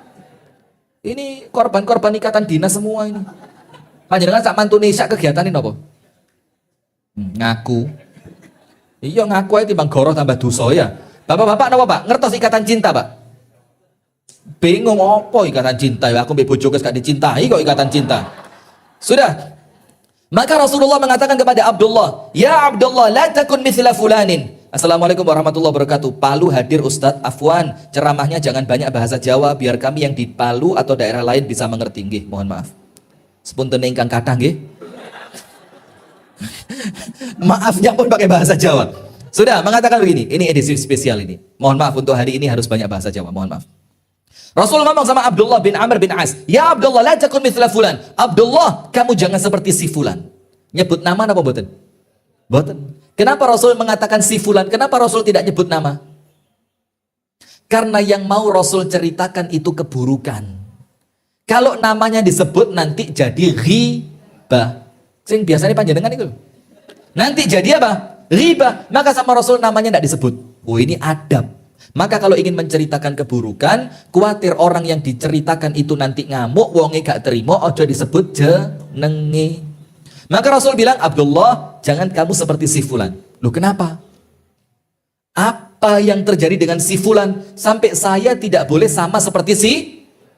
Ini korban-korban Ikatan Dinas semua ini. Panjenengan sak mantune sak kegiatan ini apa? Ngaku. Iya ngaku aja timbang goroh tambah dosa ya. Bapak-bapak napa Pak? Ngertos Ikatan Cinta, Pak? Bingung apa Ikatan Cinta? Aku mbek bojoku gak dicintai kok Ikatan Cinta. Sudah. Maka Rasulullah mengatakan kepada Abdullah, ya Abdullah, la takun mithla fulanin. Assalamualaikum warahmatullahi wabarakatuh. Palu hadir Ustadz, afwan, ceramahnya jangan banyak bahasa Jawa, biar kami yang di Palu atau daerah lain bisa mengerti. Nggih, mohon maaf. Sepunten ingkang kathah nggih. Maafnya pun pakai bahasa Jawa. Sudah, mengatakan begini, ini edisi spesial ini. Mohon maaf untuk hari ini harus banyak bahasa Jawa, mohon maaf. Rasul ngomong sama Abdullah bin Amr bin As, ya Abdullah, la takun mithla fulan. Abdullah, kamu jangan seperti si fulan. Nyebut nama apa boten? Boten. Kenapa Rasul mengatakan si fulan? Kenapa Rasul tidak nyebut nama? Karena yang mau Rasul ceritakan itu keburukan. Kalau namanya disebut nanti jadi ghibah. Sing biasanya panjenengan itu. Nanti jadi apa? Ghibah. Maka sama Rasul namanya tidak disebut. Oh, ini adab. Maka kalau ingin menceritakan keburukan, khawatir orang yang diceritakan itu nanti ngamuk, wonge gak terima, ojo disebut jenenge. Maka Rasul bilang, Abdullah, jangan kamu seperti si fulan. Loh kenapa? Apa yang terjadi dengan si fulan sampai saya tidak boleh sama seperti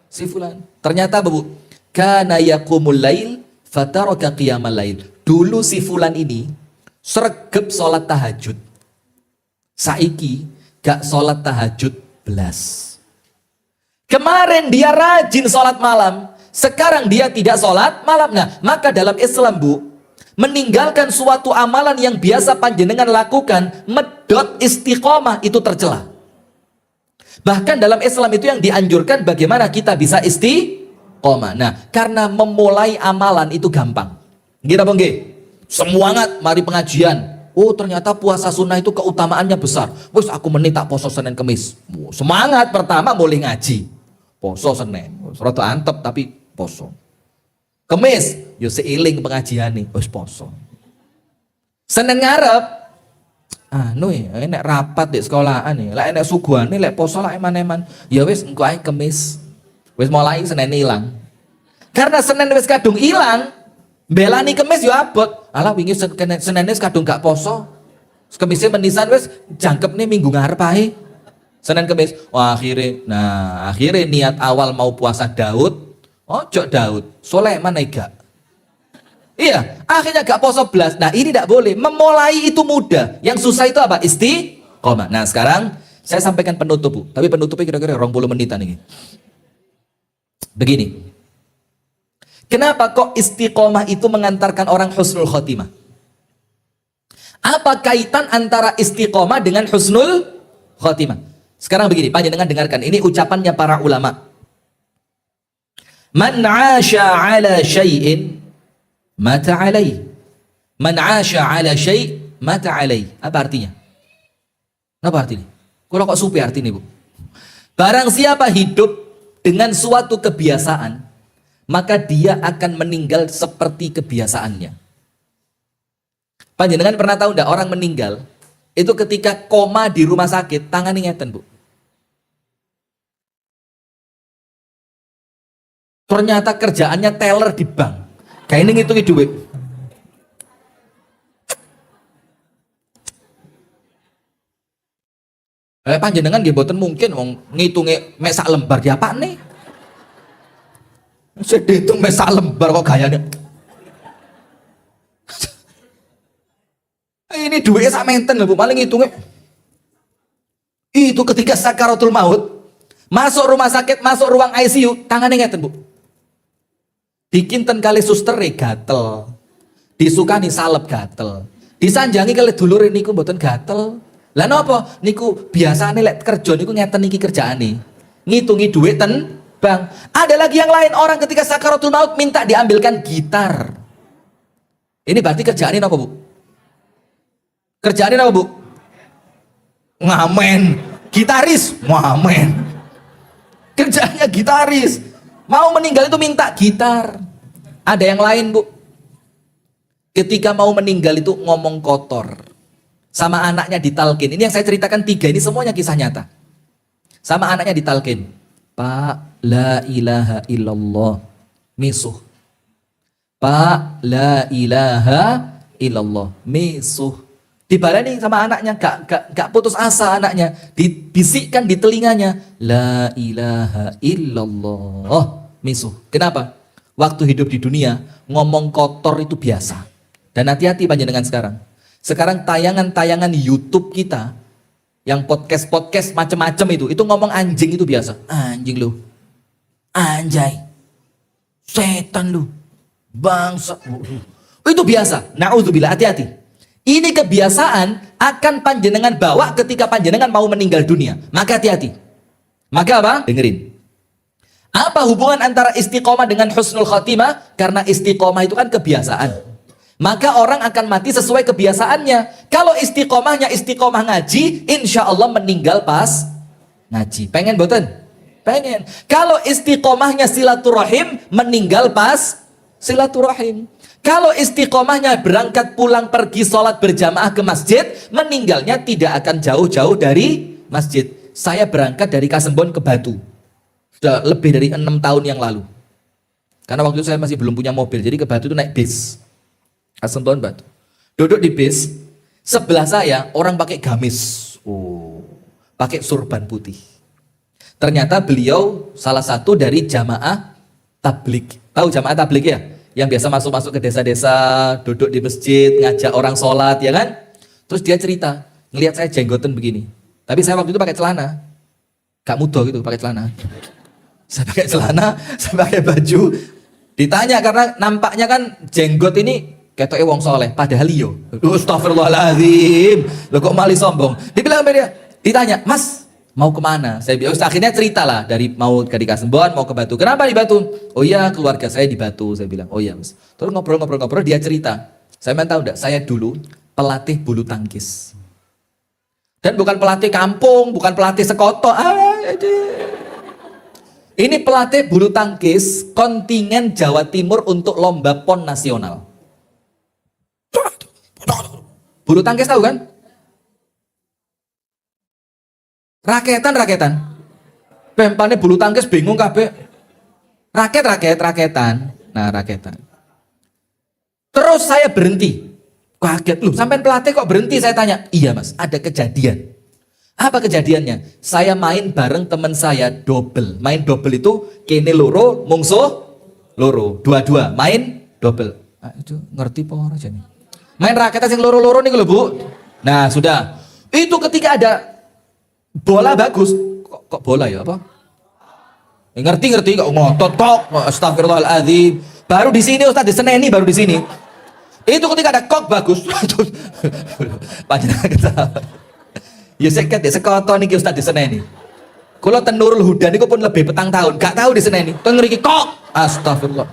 si fulan? Ternyata Bu, kana yaqumul lail fataraka qiyamal lail. Dulu si fulan ini sregep salat tahajud. Saiki gak sholat tahajud belas. Kemarin dia rajin sholat malam, sekarang dia tidak sholat malam. Nah, maka dalam Islam Bu, meninggalkan suatu amalan yang biasa panjenengan lakukan, medot istiqomah itu tercela. Bahkan dalam Islam itu yang dianjurkan bagaimana kita bisa istiqomah. Nah, karena memulai amalan itu gampang. Gitu apa nggih? Semangat, mari pengajian. Oh ternyata puasa sunnah itu keutamaannya besar. Wes aku menit tak poso Senin Kemis. Semangat pertama mulai ngaji. Poso Senin. Rada antep tapi poso. Kemis yo seiling pengajian nih. Wes poso. Senin ngarep. Enak rapat di sekolahan nih. Lah enak suguhan nih, lek poso lah eman-eman. Ya wes engko ae Kemis. Wes mulai Senin hilang. Karena Senin wes kadung hilang. Belani Kemis yo abot. Alah wingi Senin wis kadung gak poso. Kemisnya menisan wis jangkep nih minggu ngarep ae. Senin Kemis. Wah akhirnya niat awal mau puasa Daud. Ojo Daud. Sulaiman gak. Iya, akhirnya gak poso belas. Nah, ini tidak boleh. Memulai itu mudah. Yang susah itu apa? Istiqomah. Nah, sekarang saya sampaikan penutup, Bu. Tapi penutupnya kira-kira 20 menitan ini. Begini. Kenapa kok istiqomah itu mengantarkan orang husnul khotimah? Apa kaitan antara istiqomah dengan husnul khotimah? Sekarang begini, panjenengan dengarkan. Ini ucapannya para ulama. Man 'asha 'ala syai'in mata 'alaih. Man 'asha 'ala syai' mata 'alaih. Apa artinya? Apa artinya? Kalau kok supi artinya, Bu? Barang siapa hidup dengan suatu kebiasaan, maka dia akan meninggal seperti kebiasaannya. Panjenengan pernah tahu enggak orang meninggal itu ketika koma di rumah sakit tangannya ngeten, Bu. Ternyata kerjaannya teller di bank. Kayak ini ngitungi duit. Panjenengan nggih mboten mungkin wong ngitungi mek sak lembar ya Pak nih. Saya dihitung mesak lembar kok gayanya. Ini duitnya sak menten lho Bu, paling ngitungnya. Itu ketika sakaratul maut, masuk rumah sakit, masuk ruang ICU, tangannya ngeten Bu. Dikinten kali suster gatel. Disukani salep gatel. Disanjangi kali dulur niku mboten gatel. Lah napa? Niku biasane lek kerja niku ngeten iki kerjaane. Ngitungi duit Bang, ada lagi yang lain orang ketika sakaratul maut minta diambilkan gitar. Ini berarti kerjaan ini apa, Bu? Kerjaan ini apa, Bu? Ngamen. Gitaris, ngamen. Kerjaannya gitaris. Mau meninggal itu minta gitar. Ada yang lain, Bu. Ketika mau meninggal itu ngomong kotor. Sama anaknya ditalkin. Ini yang saya ceritakan 3, ini semuanya kisah nyata. Sama anaknya ditalkin. Pak, la ilaha illallah, misuh. Pak, la ilaha illallah, misuh. Dibaleni sama anaknya, gak putus asa anaknya. Dibisikkan di telinganya, la ilaha illallah, misuh. Kenapa? Waktu hidup di dunia, ngomong kotor itu biasa. Dan hati-hati panjenengan sekarang. Sekarang tayangan-tayangan YouTube kita, yang podcast macam-macam itu ngomong anjing itu biasa. Anjing lu, anjay, setan lu, bangsa. Itu biasa. Na'udzubillah, hati-hati. Ini kebiasaan akan panjenengan bawa ketika panjenengan mau meninggal dunia. Maka hati-hati. Maka apa? Dengerin. Apa hubungan antara istiqomah dengan husnul khotimah? Karena istiqomah itu kan kebiasaan. Maka orang akan mati sesuai kebiasaannya. Kalau istiqomahnya istiqomah ngaji, insya Allah meninggal pas ngaji. Pengen boten? Pengen. Kalau istiqomahnya silaturahim, meninggal pas silaturahim. Kalau istiqomahnya berangkat pulang pergi sholat berjamaah ke masjid, meninggalnya tidak akan jauh-jauh dari masjid. Saya berangkat dari Kasembon ke Batu. Sudah lebih dari 6 tahun yang lalu. Karena waktu itu saya masih belum punya mobil, jadi ke Batu itu naik bis. Kasembon Batu. Duduk di bis, sebelah saya orang pakai gamis. Pakai surban putih. Ternyata beliau salah satu dari jamaah tablik. Tahu jamaah tablik ya? Yang biasa masuk-masuk ke desa-desa, duduk di masjid, ngajak orang sholat, ya kan? Terus dia cerita, ngelihat saya jenggotan begini. Tapi saya waktu itu pakai celana. Gak mudah gitu pakai celana. Saya pakai celana, saya pakai baju. Ditanya karena nampaknya kan jenggot ini ketoknya wong soleh, padahal iyo. Astagfirullahaladzim. Loh kok malah sombong. Dibilang sama dia, ditanya, Mas mau kemana? Saya bilang, akhirnya cerita lah, dari mau ke Kasembon, mau ke Batu. Kenapa di Batu? Oh iya, keluarga saya di Batu. Saya bilang, oh iya Mas. Terus ngobrol-ngobrol, dia cerita. Saya mau tahu enggak, saya dulu pelatih bulu tangkis. Dan bukan pelatih kampung, bukan pelatih sekoto. Ini pelatih bulu tangkis kontingen Jawa Timur untuk lomba PON nasional. Bulu tangkis tahu kan? Raketan. Pempane bulu tangkis bingung kabeh. Raketan. Nah, raketan. Terus saya berhenti. Kaget, loh sampai pelatih kok berhenti? Saya tanya. Iya mas, ada kejadian. Apa kejadiannya? Saya main bareng teman saya double. Main double itu kene loro, mungsuh loro. Dua-dua, main double. Itu ngerti apa aja nih? Main raketan yang loro-loro nih lho bu. Nah sudah. Itu ketika ada bola bagus. Kok bola ya apa? Ngerti kok ngotot kok. Astagfirullahaladzim. Baru di sini Ustaz diseneni baru di sini. Itu ketika ada kok bagus. Panjenengan ketawa. Ya seket ya sekoto niki Ustaz diseneni. Kula ten Nurul Huda niku pun lebih petang tahun, gak tahu diseneni. Teng mriki kok. Astagfirullah.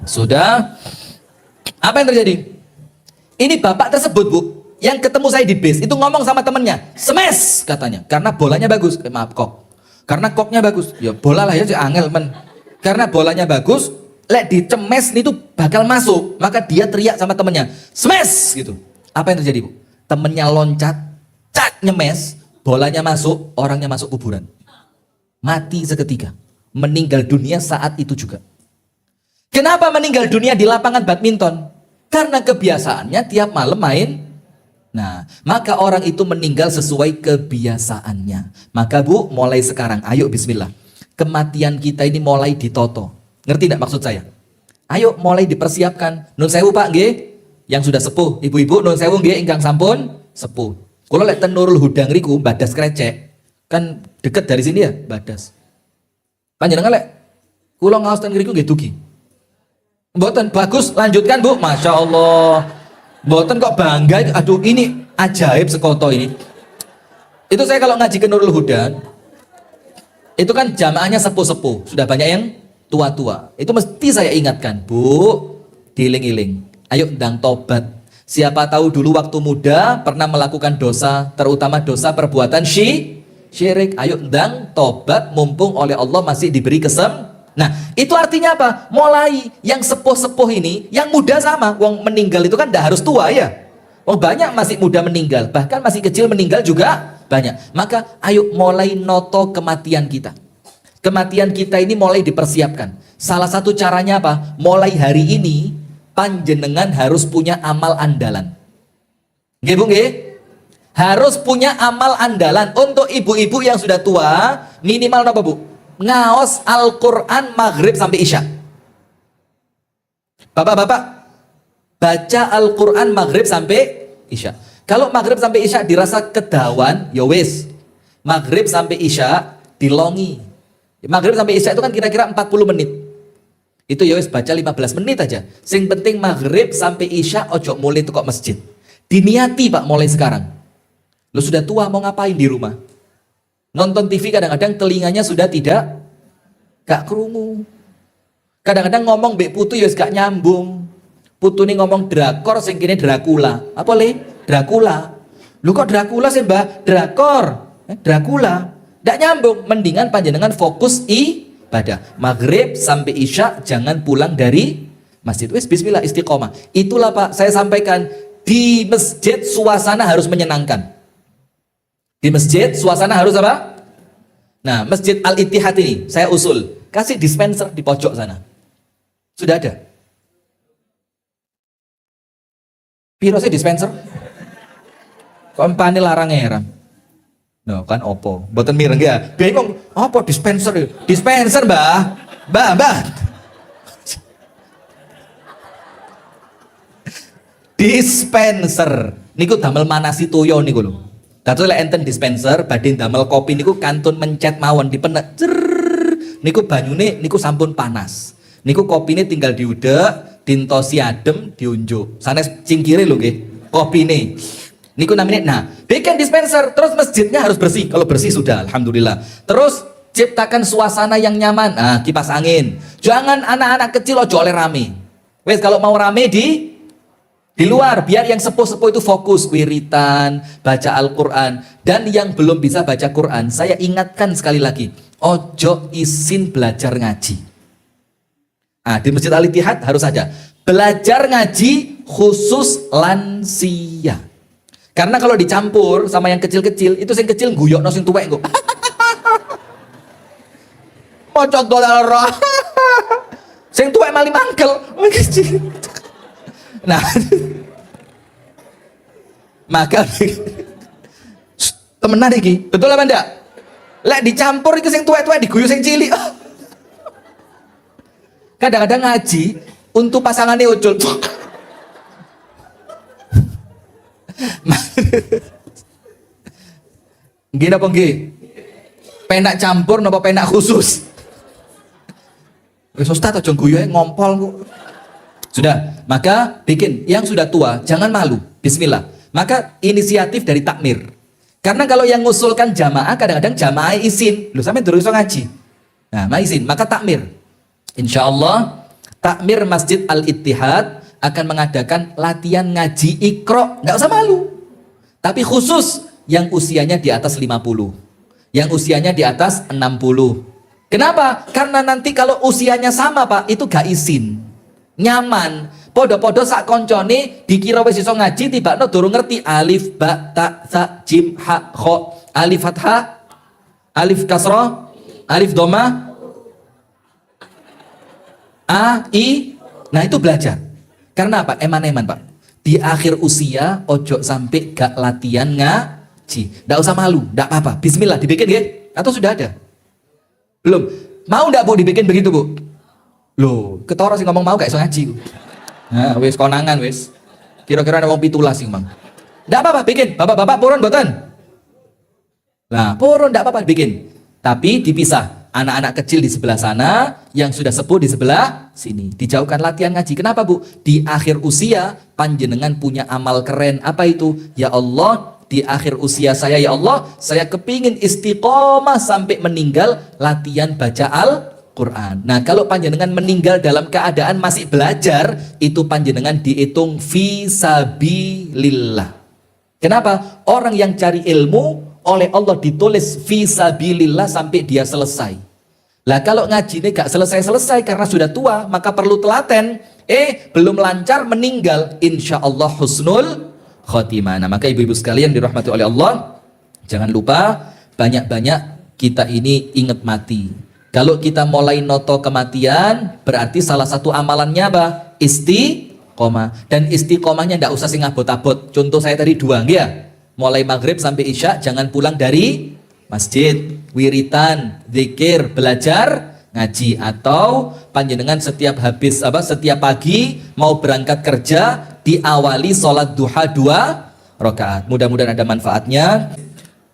Sudah. Apa yang terjadi? Ini bapak tersebut bu, yang ketemu saya di base itu ngomong sama temennya, smash katanya, karena bolanya bagus. Maaf kok. Karena koknya bagus. Ya bola lah ya angel men. Karena bolanya bagus, lek dicemes itu bakal masuk, maka dia teriak sama temennya smash gitu. Apa yang terjadi bu? Temennya loncat, cak nyemes, bolanya masuk, orangnya masuk kuburan, mati seketika, meninggal dunia saat itu juga. Kenapa meninggal dunia di lapangan badminton? Karena kebiasaannya tiap malam main. Nah, maka orang itu meninggal sesuai kebiasaannya. Maka bu, mulai sekarang, ayo bismillah, kematian kita ini mulai ditoto. Ngerti tidak maksud saya? Ayo mulai dipersiapkan. Nun sewu pak nggih, yang sudah sepuh, ibu-ibu nun sewu nggih ingkang sampun sepuh. Kalau lek ten Nurul Huda ngriku Badas Krecek, kan deket dari sini ya, Badas. Panjenengan lek kula ngaos ten ngriku nggih dugi. Mboten bagus, lanjutkan bu. Masya Allah. Mboten kok bangga. Aduh ini ajaib sekoto ini. Itu saya kalau ngaji ke Nurul Huda, itu kan jamaahnya sepuh-sepuh, sudah banyak yang tua-tua. Itu mesti saya ingatkan, bu, diiling-iling. Ayo ndang tobat. Siapa tahu dulu waktu muda pernah melakukan dosa, terutama dosa perbuatan syirik. Ayo ndang tobat, mumpung oleh Allah masih diberi Nah, itu artinya apa? Mulai yang sepuh-sepuh ini, yang muda sama. Wong meninggal itu kan tidak harus tua ya. Wong banyak masih muda meninggal, bahkan masih kecil meninggal juga banyak. Maka ayo mulai noto kematian kita. Kematian kita ini mulai dipersiapkan. Salah satu caranya apa? Mulai hari ini panjenengan harus punya amal andalan. Nggih Bu nggih? Harus punya amal andalan. Untuk ibu-ibu yang sudah tua, minimal apa Bu? Ngaos Al-Quran maghrib sampai isya. Bapak-bapak, baca Al-Quran maghrib sampai isya. Kalau maghrib sampai isya dirasa kedawan, ya wis. Maghrib sampai isya dilongi. Maghrib sampai isya itu kan kira-kira 40 menit. Itu ya wis baca 15 menit aja. Sing penting maghrib sampai isya ojo mulai tuh kok masjid. Diniati Pak mulai sekarang. Lu sudah tua mau ngapain di rumah? Nonton TV kadang-kadang telinganya sudah gak kerungu. Kadang-kadang ngomong mbek putu ya gak nyambung. Putu ini ngomong drakor sing kene Dracula. Apa le? Dracula. Lu kok Dracula sih mbak? Drakor. Dracula. Gak nyambung. Mendingan panjenengan fokus ibadah. Maghrib sampai isya jangan pulang dari masjid. Wis bismillah istiqomah. Itulah Pak saya sampaikan. Di masjid suasana harus menyenangkan. Di masjid suasana harus apa? Nah, Masjid Al-Ittihad ini saya usul, kasih dispenser di pojok sana. Sudah ada. Piro sih dispenser? Kompani larang heran. No, kan opo. Mboten mireng ya. Bingung, apa dispenser? Dispenser, Mbah. Mbah. Dispenser. Niku damel manasi toyo niku lho. Dados lek enten dispenser badhe damel kopi niku kantun mencet mawon dipenek. Niku banyune niku sampun panas. Niku kopine tinggal diudek, dintosi adem, diunjuk. Sanes cingkire lho nggih, kopine. Niku namanya. Nah, bikin dispenser, terus masjidnya harus bersih. Kalau bersih sudah alhamdulillah. Terus ciptakan suasana yang nyaman. Nah, kipas angin. Jangan anak-anak kecil ojo oleh rame. Wes kalau mau rame Di luar, biar yang sepuh-sepuh itu fokus wiritan, baca Al-Quran. Dan yang belum bisa baca Quran, saya ingatkan sekali lagi, ojo izin belajar ngaji. Nah, di Masjid Al-Ittihad harus saja belajar ngaji khusus lansia. Karena kalau dicampur sama yang kecil-kecil, itu yang kecil guyokno sing tuwek kok. Pocot dolar roh. Sing tuwek mali mangkel. Nah, maka temenan iki, betul apa ndak? Lek dicampur iki sing tuwek-tuwek diguyu sing cilik. Kadang-kadang ngaji untuk pasangannya ucul. Nggih napa nggih? Penak campur napa penak khusus? Wis Ustaz aja guyu ngompol kok. Sudah, maka bikin yang sudah tua, jangan malu. Bismillah. Maka inisiatif dari takmir. Karena kalau yang ngusulkan jamaah, kadang-kadang jamaah izin. Loh, sampai durung iso ngaji. Nah, izin, maka takmir. Insya Allah, takmir Masjid Al-Ittihad akan mengadakan latihan ngaji Iqra. Nggak usah malu. Tapi khusus yang usianya di atas 50. Yang usianya di atas 60. Kenapa? Karena nanti kalau usianya sama, Pak, itu gak izin. Nyaman, podo-podo sak koncone dikira wis iso ngaji tibakno durung ngerti alif ba ta sa jim ha kha, alif fathah, alif kasrah, alif dhamma, a i. Nah, itu belajar. Karena apa? Eman-eman, Pak. Di akhir usia ojo sampai gak latihan ngaji. Ndak usah malu, ndak apa-apa. Bismillah dibikin ya? Atau sudah ada? Belum. Mau ndak Bu dibikin begitu, Bu? Loh, ketara sih ngomong mau gak iso ngaji. Nah, wis konangan wis. Kira-kira ada wong 17 sih, Mang. Ndak apa-apa bikin. Bapak-bapak purun mboten? Nah, purun ndak apa-apa bikin. Tapi dipisah. Anak-anak kecil di sebelah sana, yang sudah sepuh di sebelah sini. Dijauhkan latihan ngaji. Kenapa, Bu? Di akhir usia panjenengan punya amal keren. Apa itu? Ya Allah, di akhir usia saya, ya Allah, saya kepingin istiqomah sampai meninggal latihan baca Al-Quran. Nah, kalau panjenengan meninggal dalam keadaan masih belajar, itu panjenengan dihitung fisabilillah. Kenapa? Orang yang cari ilmu oleh Allah ditulis fisabilillah sampai dia selesai. Lah kalau ngaji ini gak selesai-selesai karena sudah tua, maka perlu telaten. Belum lancar meninggal, insya Allah husnul khotimah. Nah, maka ibu-ibu sekalian dirahmati oleh Allah, jangan lupa banyak-banyak kita ini ingat mati. Kalau kita mulai noto kematian, berarti salah satu amalannya apa? Istiqomah. Dan istiqomahnya ndak usah sing abot-abot. Contoh saya tadi 2, ya. Mulai maghrib sampai isya jangan pulang dari masjid, wiritan, zikir, belajar, ngaji. Atau panjenengan setiap pagi mau berangkat kerja diawali sholat duha 2 rakaat. Mudah-mudahan ada manfaatnya.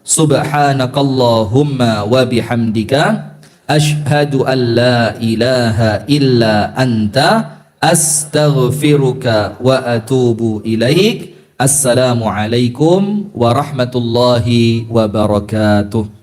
Subhanakallahumma wa bihamdika asyhadu an la ilaha illa anta astaghfiruka wa atubu ilaik. Assalamualaikum warahmatullahi wabarakatuh.